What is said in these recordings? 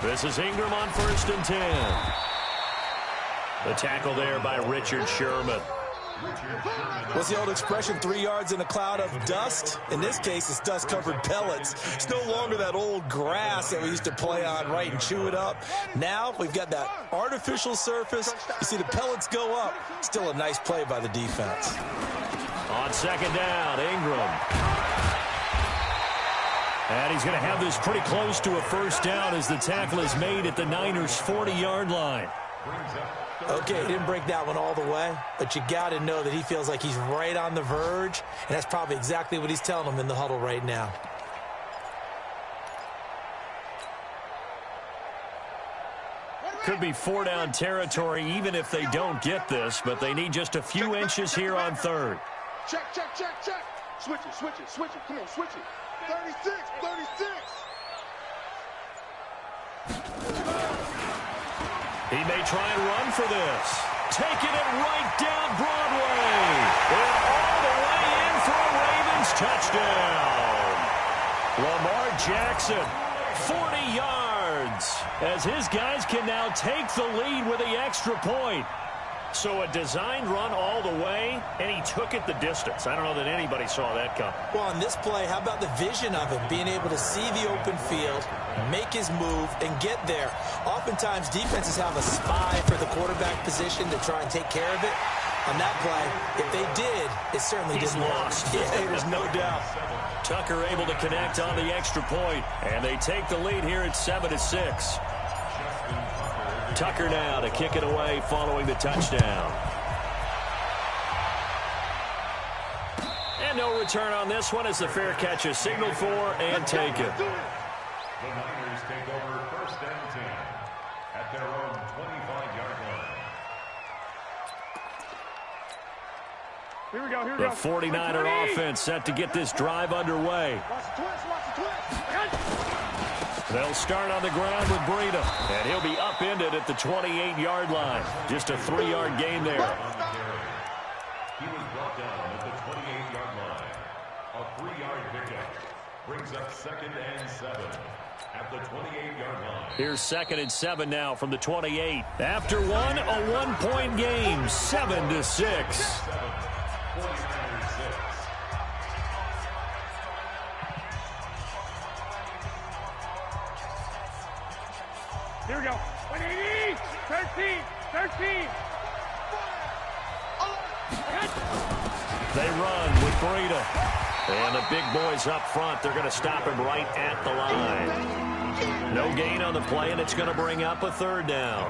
This is Ingram on 1st and 10. The tackle there by Richard Sherman. What's the old expression, 3 yards in a cloud of dust? In this case, it's dust-covered pellets. It's no longer that old grass that we used to play on, right, and chew it up. Now we've got that artificial surface. You see the pellets go up. Still a nice play by the defense. On 2nd down, Ingram. And he's going to have this pretty close to a 1st down as the tackle is made at the Niners' 40-yard line. Okay, he didn't break that one all the way, but you got to know that he feels like he's right on the verge, and that's probably exactly what he's telling them in the huddle right now. Could be 4-down territory even if they don't get this, but they need just a few inches here on 3rd. Check. Switch it. Come on, switch it. 36. He may try and run for this. Taking it right down Broadway. And all the way in for a Ravens touchdown. Lamar Jackson, 40 yards. As his guys can now take the lead with the extra point. So a designed run all the way, and he took it the distance. I don't know that anybody saw that coming. Well, on this play, how about the vision of him, being able to see the open field, make his move, and get there. Oftentimes, defenses have a spy for the quarterback position to try and take care of it. On that play, if they did, it certainly didn't lost. Yeah, there's no doubt. Tucker able to connect on the extra point, and they take the lead here at 7-6. Tucker now to kick it away following the touchdown. And no return on this one as the fair catch is signaled for and taken. The Niners take over 1st and 10 at their own 25-yard line. Here we go. The 49er offense set to get this drive underway. Watch the twist. They'll start on the ground with Breida, and he'll be upended at the 28-yard line. Just a 3-yard gain there. He was brought down at the 28-yard line. A 3-yard pickup brings up 2nd and 7 at the 28-yard line. Here's 2nd and 7 now from the 28. After one, a one-point game, 7-6. Here we go. 180. 13. They run with Breida. And the big boys up front, they're going to stop him right at the line. No gain on the play, and it's going to bring up a 3rd down.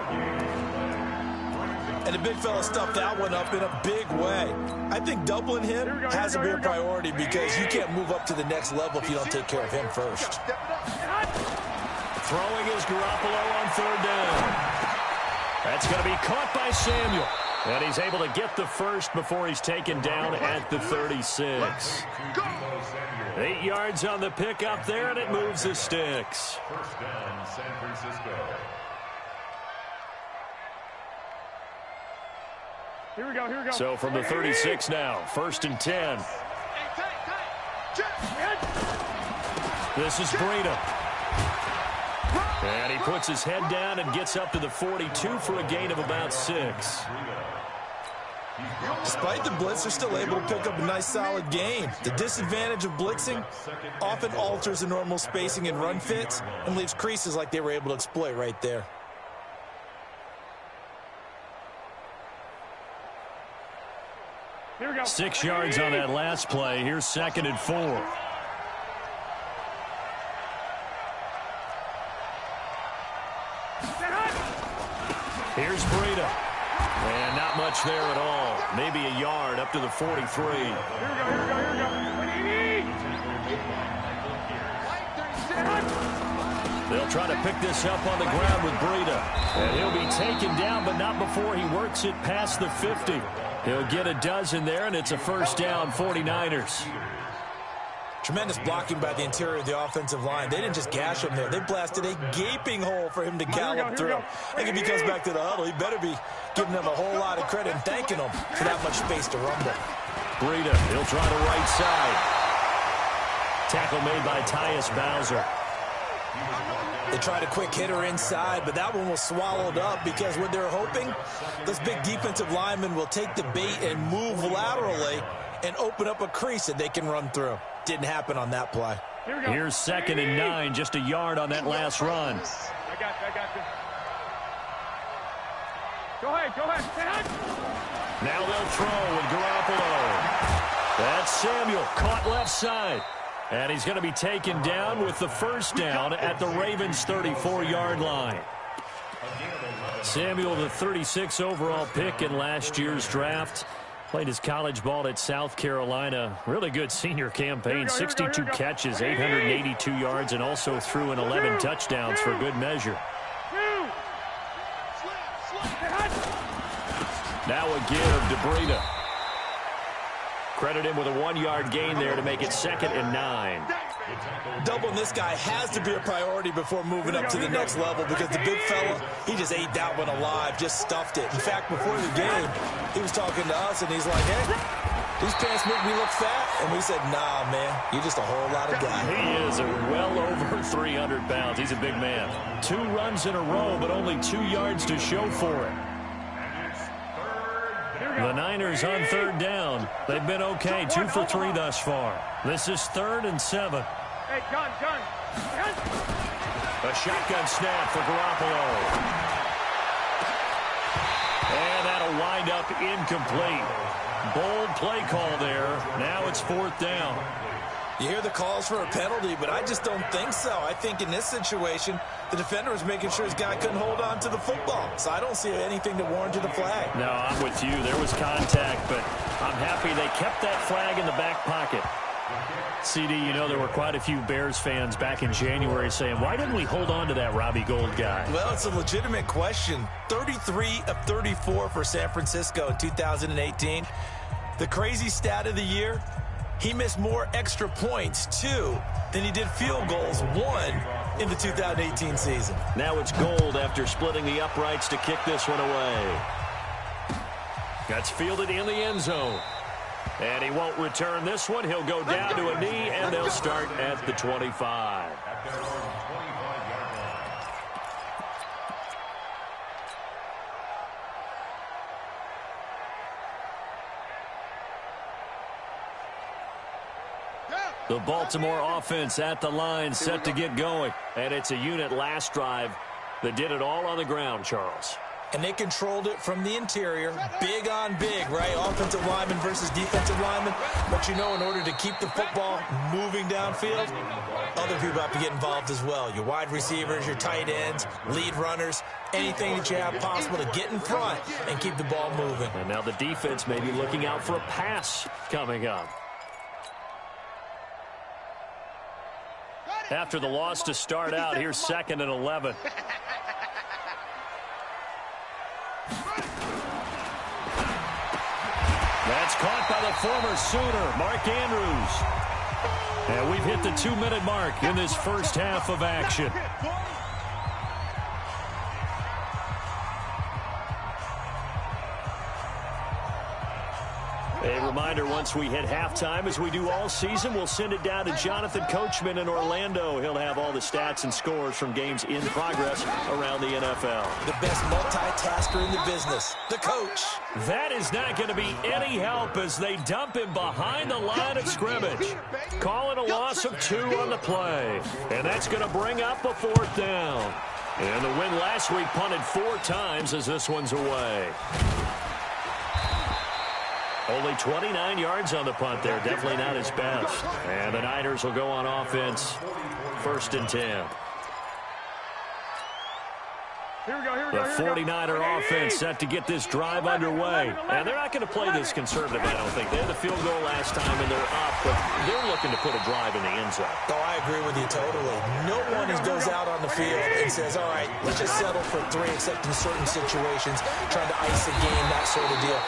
And the big fella stuffed that one up in a big way. I think doubling him has to be a priority because you can't move up to the next level if you don't take care of him first. Throwing is Garoppolo on 3rd down. That's going to be caught by Samuel. And he's able to get the first before he's taken down at the 36. 8 yards on the pickup there, and it moves the sticks. 1st down, San Francisco. Here we go. So from the 36 now, 1st and 10. This is Breida. And he puts his head down and gets up to the 42 for a gain of about 6. Despite the blitz, they're still able to pick up a nice solid game. The disadvantage of blitzing often alters the normal spacing and run fits and leaves creases like they were able to exploit right there. Here we go. 6 yards on that last play. Here's 2nd and 4. Here's Breida. And not much there at all. Maybe a yard up to the 43. Here we go. 180. They'll try to pick this up on the ground with Breida. And he'll be taken down, but not before he works it past the 50. He'll get a dozen there, and it's a 1st down, 49ers. Tremendous blocking by the interior of the offensive line. They didn't just gash him there. They blasted a gaping hole for him to gallop through. I think if he comes back to the huddle, he better be giving them a whole lot of credit and thanking them for that much space to rumble. Breida, he'll try the right side. Tackle made by Tyus Bowser. They tried a quick hitter inside, but that one was swallowed up because what they're hoping, this big defensive lineman will take the bait and move laterally and open up a crease that they can run through. Didn't happen on that play. Here's 2nd and 9, just a yard on that last run. I got you. Go ahead. Now they'll throw with Garoppolo. That's Samuel, caught left side. And he's going to be taken down with the first down at the Ravens' 34-yard line. Samuel, the 36 overall pick in last year's draft. Played his college ball at South Carolina. Really good senior campaign. 62 catches, 882 yards, and also threw in 11 touchdowns for good measure. Now a give to Breida. Credit him with a 1-yard gain there to make it 2nd and 9. Doubling this guy has to be a priority before moving up to the next level because the big fella, he just ate that one alive, just stuffed it. In fact, before the game, he was talking to us, and he's like, hey, these pants make me look fat. And we said, nah, man, you're just a whole lot of guy. He is well over 300 pounds. He's a big man. 2 runs in a row, but only 2 yards to show for it. The Niners on 3rd down. They've been okay, 2 for 3 thus far. This is 3rd and 7. Hey, gun. A shotgun snap for Garoppolo. And that'll wind up incomplete. Bold play call there. Now it's 4th down. You hear the calls for a penalty, but I just don't think so. I think in this situation, the defender was making sure his guy couldn't hold on to the football. So I don't see anything to warrant the flag. No, I'm with you. There was contact, but I'm happy they kept that flag in the back pocket. CD, you know there were quite a few Bears fans back in January saying, why didn't we hold on to that Robbie Gould guy? Well, it's a legitimate question. 33 of 34 for San Francisco in 2018. The crazy stat of the year, he missed more extra points, 2, than he did field goals, 1, in the 2018 season. Now it's Gould after splitting the uprights to kick this one away. That's fielded in the end zone. And he won't return this one. He'll go down to a knee, and they'll start at the 25. The Baltimore offense at the line, set to get going. And it's a unit last drive that did it all on the ground, Charles. And they controlled it from the interior, big on big, right? Offensive lineman versus defensive lineman. But you know, in order to keep the football moving downfield, other people have to get involved as well. Your wide receivers, your tight ends, lead runners, anything that you have possible to get in front and keep the ball moving. And now the defense may be looking out for a pass coming up. After the loss to start out, here's 2nd and 11. That's caught by the former Sooner, Mark Andrews. And we've hit the 2-minute mark in this first half of action. A reminder, once we hit halftime, as we do all season, we'll send it down to Jonathan Coachman in Orlando. He'll have all the stats and scores from games in progress around the NFL. The best multitasker in the business, the coach. That is not going to be any help as they dump him behind the line of scrimmage. Calling a loss of 2 on the play. And that's going to bring up a 4th down. And the win last week punted 4 times as this one's away. Only 29 yards on the punt there. Definitely not his best. And the Niners will go on offense. 1st and 10. The 49er offense set to get this drive underway. And they're not going to play this conservative, I don't think. They had the field goal last time, and they're up, but they're looking to put a drive in the end zone. Oh, I agree with you totally. No one goes out on the field and says, all right, let's just settle for 3, except in certain situations, trying to ice a game, that sort of deal.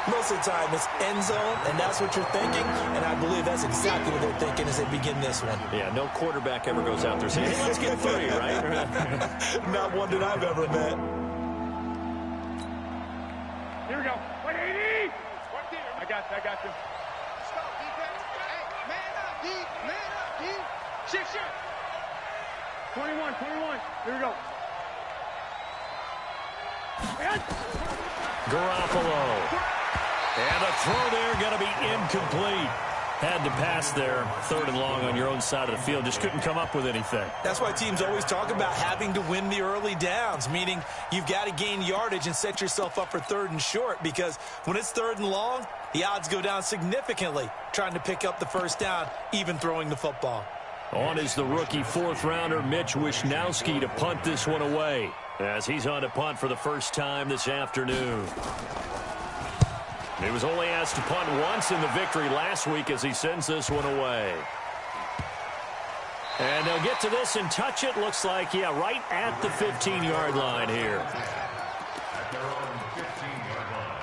Most of the time, it's end zone, and that's what you're thinking, and I believe that's exactly what they're thinking as they begin this one. Yeah, no quarterback ever goes out there saying, hey, let's get 3, right? Not one that I've ever met. Here we go. 180. I got you. up, D. Man up, D. Shift. 21. Here we go. Garoppolo. And a throw there going to be incomplete. Had to pass there, 3rd and long on your own side of the field. Just couldn't come up with anything. That's why teams always talk about having to win the early downs, meaning you've got to gain yardage and set yourself up for 3rd and short, because when it's 3rd and long, the odds go down significantly trying to pick up the first down, even throwing the football. On is the rookie 4th-rounder Mitch Wishnowski to punt this one away, as he's on to punt for the first time this afternoon. He was only asked to punt once in the victory last week as he sends this one away. And they'll get to this and touch it. Looks like, yeah, right at the 15-yard line here. At their own 15-yard line.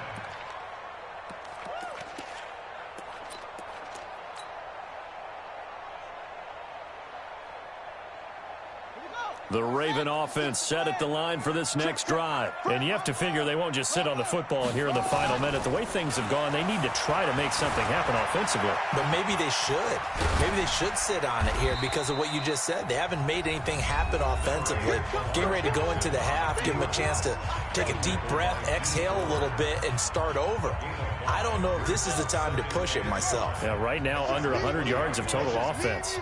The Raven offense set at the line for this next drive. And you have to figure they won't just sit on the football here in the final minute. The way things have gone, they need to try to make something happen offensively. But maybe they should. Maybe they should sit on it here because of what you just said. They haven't made anything happen offensively. Getting ready to go into the half, give them a chance to take a deep breath, exhale a little bit, and start over. I don't know if this is the time to push it myself. Yeah, right now under 100 yards of total offense.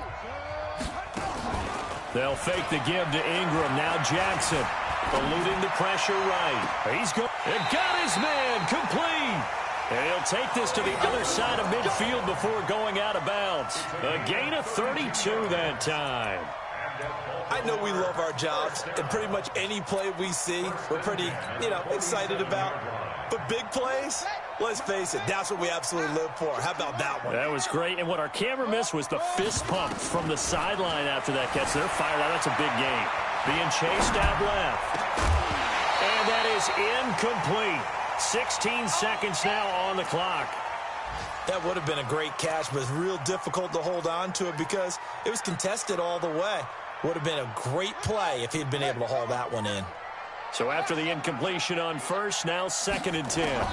They'll fake the give to Ingram. Now Jackson eluding the pressure right. He's going. And got his man complete. And he'll take this to the other side of midfield before going out of bounds. A gain of 32 that time. I know we love our jobs, and pretty much any play we see, we're pretty, excited about. But big plays, let's face it, that's what we absolutely live for. How about that one? That was great. And what our camera missed was the fist pump from the sideline after that catch. They're fired out. That's a big gain. Being chased out left. And that is incomplete. 16 seconds now on the clock. That would have been a great catch, but it's real difficult to hold on to it because it was contested all the way. Would have been a great play if he'd been able to haul that one in. So after the incompletion on first, now 2nd and 10.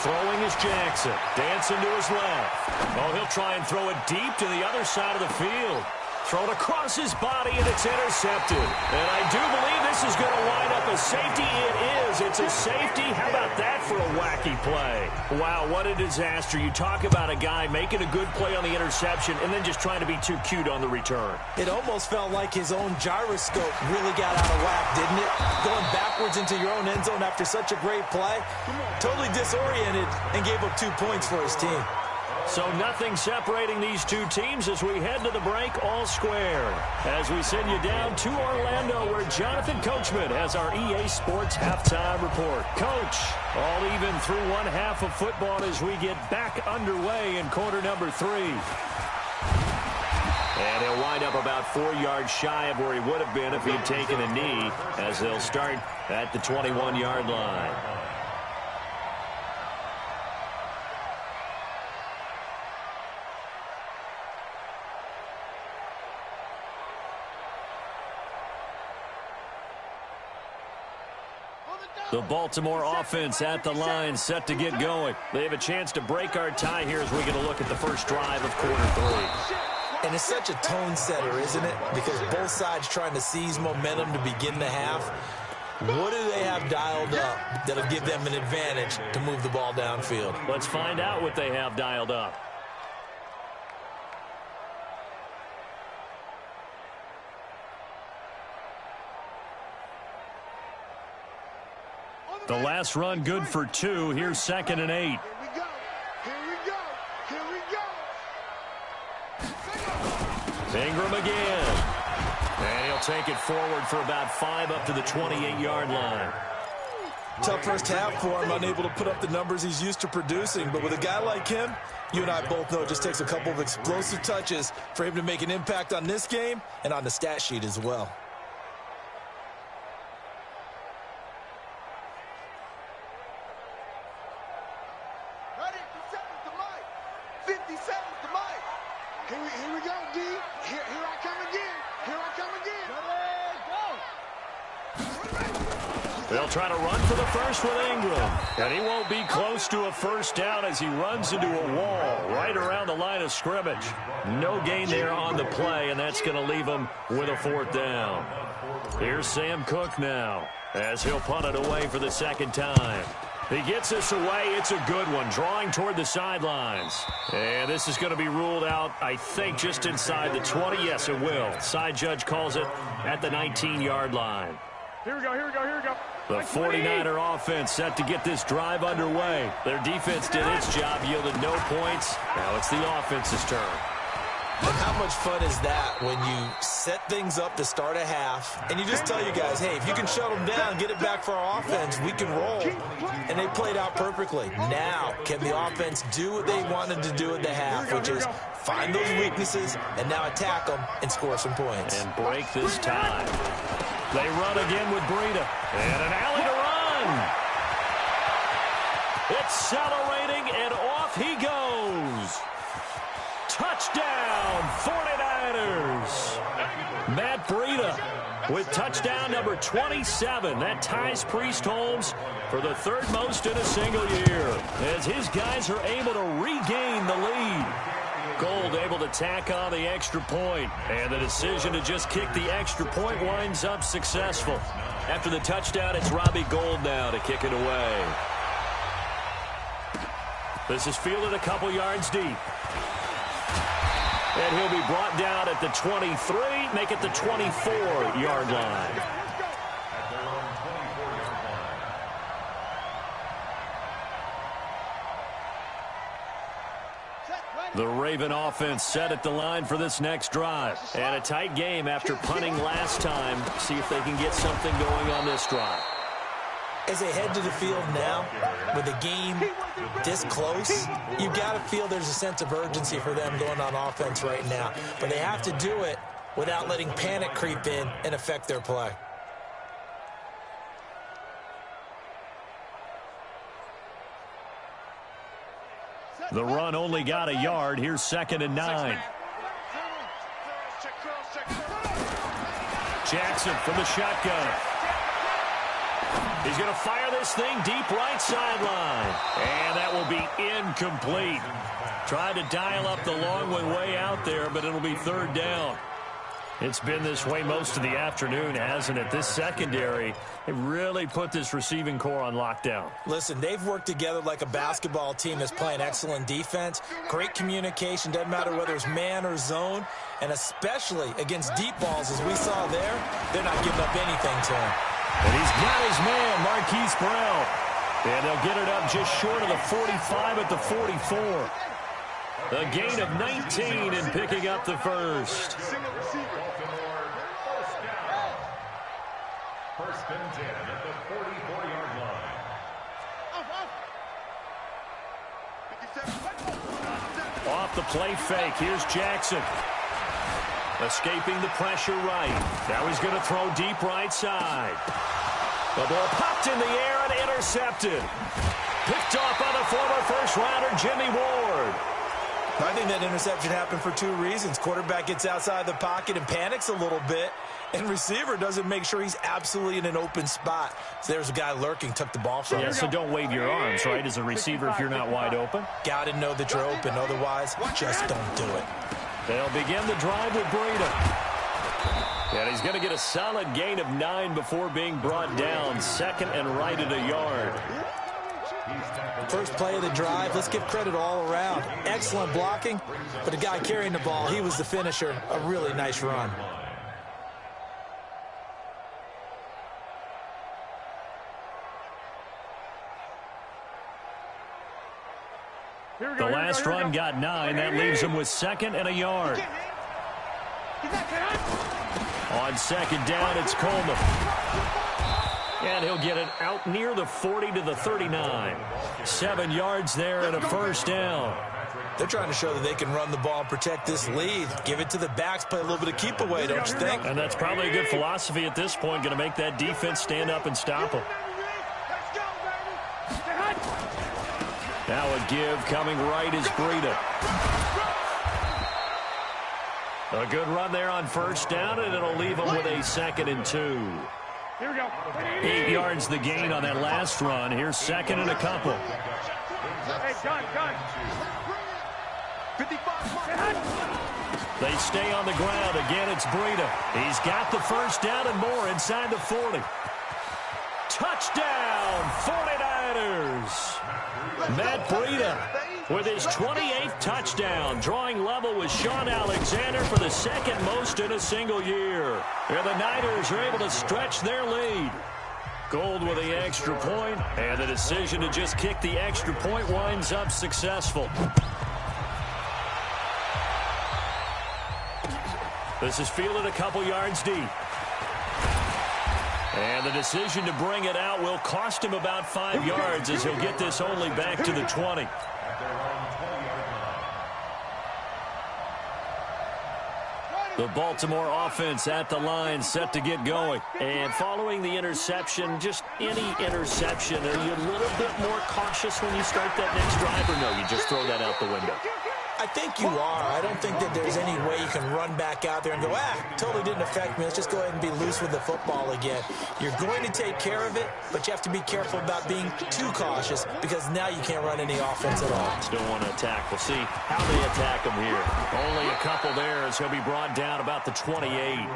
Throwing is Jackson. Dancing to his left. Oh, he'll try and throw it deep to the other side of the field. Thrown across his body, and it's intercepted. And I do believe this is going to wind up a safety. It is. It's a safety. How about that for a wacky play? Wow, what a disaster. You talk about a guy making a good play on the interception and then just trying to be too cute on the return. It almost felt like his own gyroscope really got out of whack, didn't it? Going backwards into your own end zone after such a great play. Totally disoriented and gave up 2 points for his team. So nothing separating these two teams as we head to the break all square. As we send you down to Orlando where Jonathan Coachman has our EA Sports halftime report. Coach, all even through one half of football as we get back underway in quarter number 3. And he'll wind up about 4 yards shy of where he would have been if he had taken a knee as they'll start at the 21-yard line. The Baltimore offense at the line, set to get going. They have a chance to break our tie here as we get a look at the first drive of quarter 3. And it's such a tone setter, isn't it? Because both sides trying to seize momentum to begin the half. What do they have dialed up that'll give them an advantage to move the ball downfield? Let's find out what they have dialed up. The last run good for 2. Here's 2nd and 8. Here we go. Here we go. Ingram again. And he'll take it forward for about 5 up to the 28-yard line. Tough first half for him, unable to put up the numbers he's used to producing. But with a guy like him, you and I both know it just takes a couple of explosive touches for him to make an impact on this game and on the stat sheet as well. Here we go, D. Here I come again. Here I come again. They'll try to run for the first with Ingram. And he won't be close to a first down as he runs into a wall right around the line of scrimmage. No gain there on the play, and that's going to leave him with a fourth down. Here's Sam Cook now as he'll punt it away for the second time. He gets this away. It's a good one, drawing toward the sidelines. And this is going to be ruled out, I think, just inside the 20. Yes, it will. Side judge calls it at the 19-yard line. Here we go, here we go, here we go. The 49er offense set to get this drive underway. Their defense did its job, yielded no points. Now it's the offense's turn. And how much fun is that when you set things up to start a half, and you just tell your guys, hey, if you can shut them down, get it back for our offense, we can roll. And they played out perfectly. Now, can the offense do what they wanted to do at the half, which is find those weaknesses and now attack them and score some points. And break this tie. They run again with Breida. And an alley to run. Accelerating, and off he goes. Touchdown, 49ers. Matt Breida with touchdown number 27. That ties Priest Holmes for the third most in a single year, as his guys are able to regain the lead. Gold able to tack on the extra point, and the decision to just kick the extra point winds up successful. After the touchdown, it's Robbie Gould now to kick it away. This is fielded a couple yards deep. And he'll be brought down at the 23, make it the 24-yard line. The Raven offense set at the line for this next drive. And a tight game after punting last time. See if they can get something going on this drive. As they head to the field now, with the game this close, you've got to feel there's a sense of urgency for them going on offense right now. But they have to do it without letting panic creep in and affect their play. The run only got a yard. Here's 2nd and 9. Jackson from the shotgun. He's going to fire this thing deep right sideline. And that will be incomplete. Tried to dial up the long one way out there, but it'll be 3rd down. It's been this way most of the afternoon, hasn't it? This secondary, they really put this receiving core on lockdown. Listen, they've worked together like a basketball team that's playing excellent defense. Great communication, doesn't matter whether it's man or zone. And especially against deep balls, as we saw there, they're not giving up anything to him. And he's got his man, Marquise Brown. And they'll get it up just short of the 45 at the 44. A gain of 19 and picking up the first. First and 10 at the 44-yard line. Off the play fake. Here's Jackson. Escaping the pressure right. Now he's going to throw deep right side. The ball popped in the air and intercepted. Picked off by the former first-rounder Jimmy Ward. I think that interception happened for 2 reasons. Quarterback gets outside the pocket and panics a little bit, and receiver doesn't make sure he's absolutely in an open spot. So there's a guy lurking, took the ball from him. Yeah, so don't wave your arms, right, as a receiver if you're not wide open. Got to know that you're open. Otherwise, just don't do it. They'll begin the drive with Breida. And he's going to get a solid gain of 9 before being brought down. 2nd and right at a yard. First play of the drive, let's give credit all around. Excellent blocking, but the guy carrying the ball, he was the finisher. A really nice run. The last run got 9. That leaves him with 2nd and a yard. On 2nd down, it's Coleman. And he'll get it out near the 40 to the 39. 7 yards there and a first down. They're trying to show that they can run the ball and protect this lead. Give it to the backs, play a little bit of keep away, don't you think? And that's probably a good philosophy at this point, going to make that defense stand up and stop them. Now a give coming right is Breida. A good run there on first down, and it'll leave him with a 2nd and 2. Here we go. 8 yards the gain on that last run. Here's second and a couple. Hey, gun. 55. They stay on the ground. Again, it's Breida. He's got the first down and more inside the 40. Touchdown, 49ers. Matt Breida with his 28th touchdown, drawing level with Sean Alexander for the second most in a single year. And the Niners are able to stretch their lead. Gold with the extra point, and the decision to just kick the extra point winds up successful. This is fielded a couple yards deep. And the decision to bring it out will cost him about 5 yards as he'll get this only back to the 20. The Baltimore offense at the line, set to get going. And following the interception, just any interception, are you a little bit more cautious when you start that next drive, or no, you just throw that out the window? I think you are. I don't think that there's any way you can run back out there and go, totally didn't affect me. Let's just go ahead and be loose with the football again. You're going to take care of it, but you have to be careful about being too cautious because now you can't run any offense at all. Don't want to attack. We'll see how they attack him here. Only a couple there as he'll be brought down about the 28.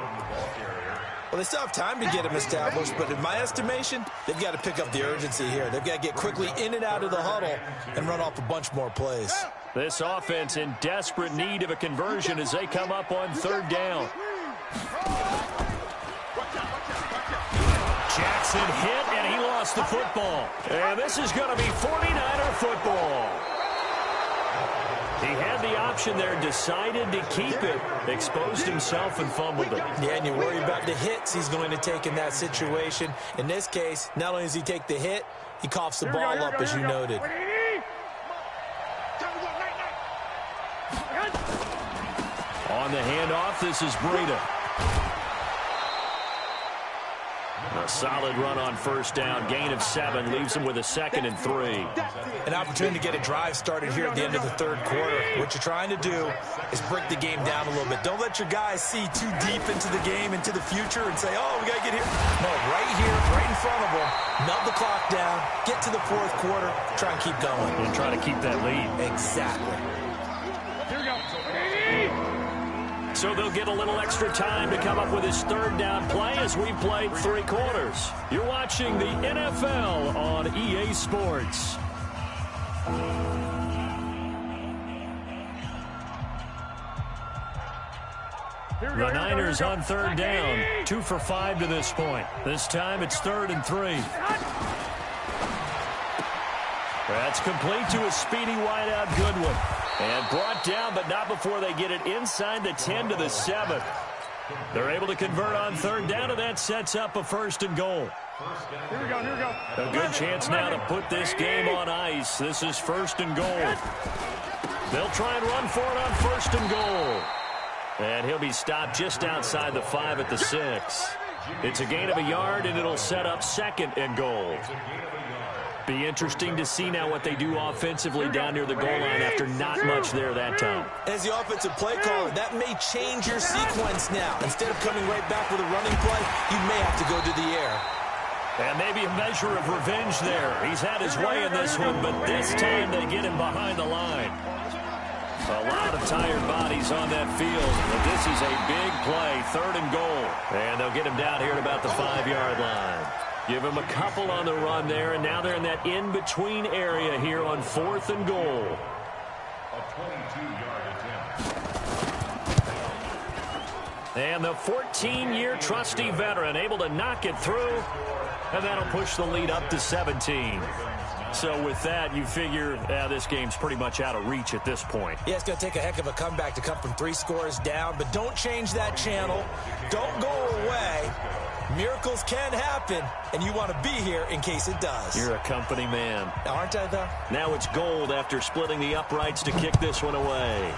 Well, they still have time to get him established, but in my estimation, they've got to pick up the urgency here. They've got to get quickly in and out of the huddle and run off a bunch more plays. This offense in desperate need of a conversion as they come up on third down. Jackson hit, and he lost the football. And this is going to be 49er football. He had the option there, decided to keep it, exposed himself and fumbled it. Yeah, and you worry about the hits he's going to take in that situation. In this case, not only does he take the hit, he coughs the ball up, as you noted. On the handoff, this is Breida. A solid run on first down. Gain of 7 leaves him with a 2nd and 3. An opportunity to get a drive started here at the end of the third quarter. What you're trying to do is break the game down a little bit. Don't let your guys see too deep into the game, into the future, and say, oh, we got to get here. No, right here, right in front of them. Melt the clock down, get to the fourth quarter, try and keep going. And try to keep that lead. Exactly. Here we go. So they'll get a little extra time to come up with his third down play as we've played 3 quarters. You're watching the NFL on EA Sports. The Niners on third down, 2 for 5 to this point. This time it's 3rd and 3. That's complete to a speedy wideout Goodwin. And brought down, but not before they get it inside the 10 to the 7. They're able to convert on third down, and that sets up a 1st and goal. Here we go. A good chance now to put this game on ice. This is 1st and goal. They'll try and run for it on 1st and goal. And he'll be stopped just outside the 5 at the 6. It's a gain of a yard, and it'll set up 2nd and goal. Be interesting to see now what they do offensively down near the goal line after not much there that time. As the offensive play caller, that may change your sequence now. Instead of coming right back with a running play, you may have to go to the air. And maybe a measure of revenge there. He's had his way in this one, but this time they get him behind the line. A lot of tired bodies on that field, but this is a big play, 3rd and goal. And they'll get him down here at about the 5-yard line. Give him a couple on the run there, and now they're in that in-between area here on 4th and goal. A 22-yard attempt. And the 14-year trusty veteran able to knock it through, and that'll push the lead up to 17. So with that, you figure this game's pretty much out of reach at this point. Yeah, it's going to take a heck of a comeback to come from 3 scores down, but don't change that channel. Don't go away. Miracles can happen, and you want to be here in case it does. You're a company man. Aren't I, though? Now it's Gold after splitting the uprights to kick this one away.